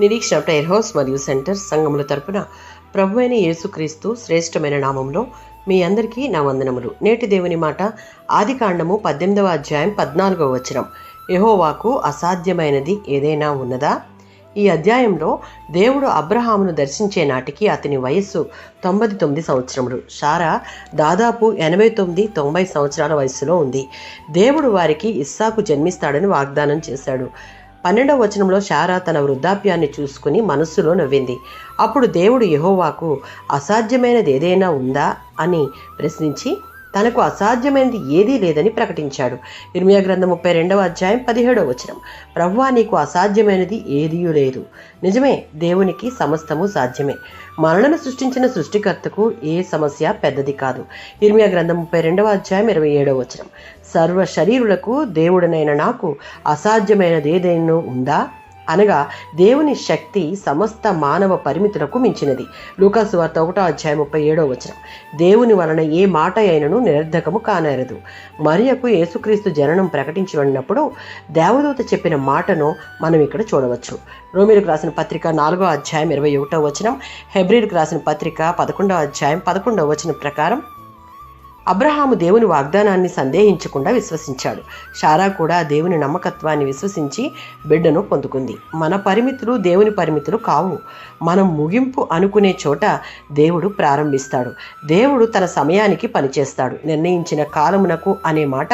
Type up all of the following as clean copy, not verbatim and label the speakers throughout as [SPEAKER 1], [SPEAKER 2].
[SPEAKER 1] నిరీక్షణ prayer house మరియు centre సంఘముల తరపున ప్రభువైన యేసుక్రీస్తు శ్రేష్టమైన నామంలో మీ అందరికీ నా వందనములు. నేటి దేవుని మాట ఆదికాండము 18వ అధ్యాయం 14వ వచనం. యెహోవాకు అసాధ్యమైనది ఏదైనా ఉన్నదా? ఈ అధ్యాయంలో దేవుడు అబ్రహామును దర్శించే నాటికి అతని వయస్సు 99 సంవత్సరములు. శారా దాదాపు 89-90 సంవత్సరాల వయస్సులో ఉంది. దేవుడు వారికి ఇస్సాకు జన్మిస్తాడని వాగ్దానం చేశాడు. 12వ వచనంలో శారా తన వృద్ధాప్యాన్ని చూసుకుని మనస్సులో నవ్వింది. అప్పుడు దేవుడు యెహోవాకు అసాధ్యమైనది ఏదైనా ఉందా అని ప్రశ్నించి తనకు అసాధ్యమైనది ఏదీ లేదని ప్రకటించాడు. ఇర్మియా గ్రంథం 32వ అధ్యాయం 17వ వచనం. ప్రభువా, నీకు అసాధ్యమైనది ఏదీ లేదు. నిజమే, దేవునికి సమస్తము సాధ్యమే. మనలను సృష్టించిన సృష్టికర్తకు ఏ సమస్య పెద్దది కాదు. ఇర్మియా గ్రంథం 32వ అధ్యాయం 27వ వచనం. సర్వ శరీరులకు దేవుడనైన నాకు అసాధ్యమైనది ఏదైనా ఉందా? అనగా దేవుని శక్తి సమస్త మానవ పరిమితులకు మించినది. లూకా సువార్త 1వ అధ్యాయం 37వ వచనం. దేవుని వలన ఏ మాట అయినను నిరర్ధకము కానేరదు. మరియకు యేసుక్రీస్తు జననం ప్రకటించబడినప్పుడు దేవదూత చెప్పిన మాటను మనం ఇక్కడ చూడవచ్చు. రోమీయులకు రాసిన పత్రిక 4వ అధ్యాయం 21వ వచనం, హెబ్రీయులకు రాసిన పత్రిక 11వ అధ్యాయం 11వ వచనం ప్రకారం అబ్రహాము దేవుని వాగ్దానాన్ని సందేహించకుండా విశ్వసించాడు. శారా కూడా దేవుని నమ్మకత్వాన్ని విశ్వసించి బిడ్డను పొందుకుంది. మన పరిమితులు దేవుని పరిమితులు కావు. మనం ముగింపు అనుకునే చోట దేవుడు ప్రారంభిస్తాడు. దేవుడు తన సమయానికి పనిచేస్తాడు. నిర్ణయించిన కాలమునకు అనే మాట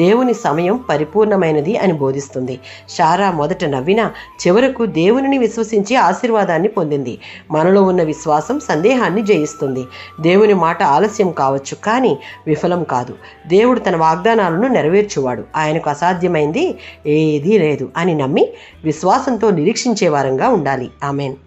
[SPEAKER 1] దేవుని సమయం పరిపూర్ణమైనది అని బోధిస్తుంది. శారా మొదట నవ్వినా చివరకు దేవునిని విశ్వసించి ఆశీర్వాదాన్ని పొందింది. మనలో ఉన్న విశ్వాసం సందేహాన్ని జయిస్తుంది. దేవుని మాట ఆలస్యం కావచ్చు, కానీ విఫలం కాదు. దేవుడు తన వాగ్దానాలను నెరవేర్చువాడు. ఆయనకు అసాధ్యమైంది ఏదీ లేదు అని నమ్మి విశ్వాసంతో నిరీక్షించే వారంగా ఉండాలి. ఆమెన్.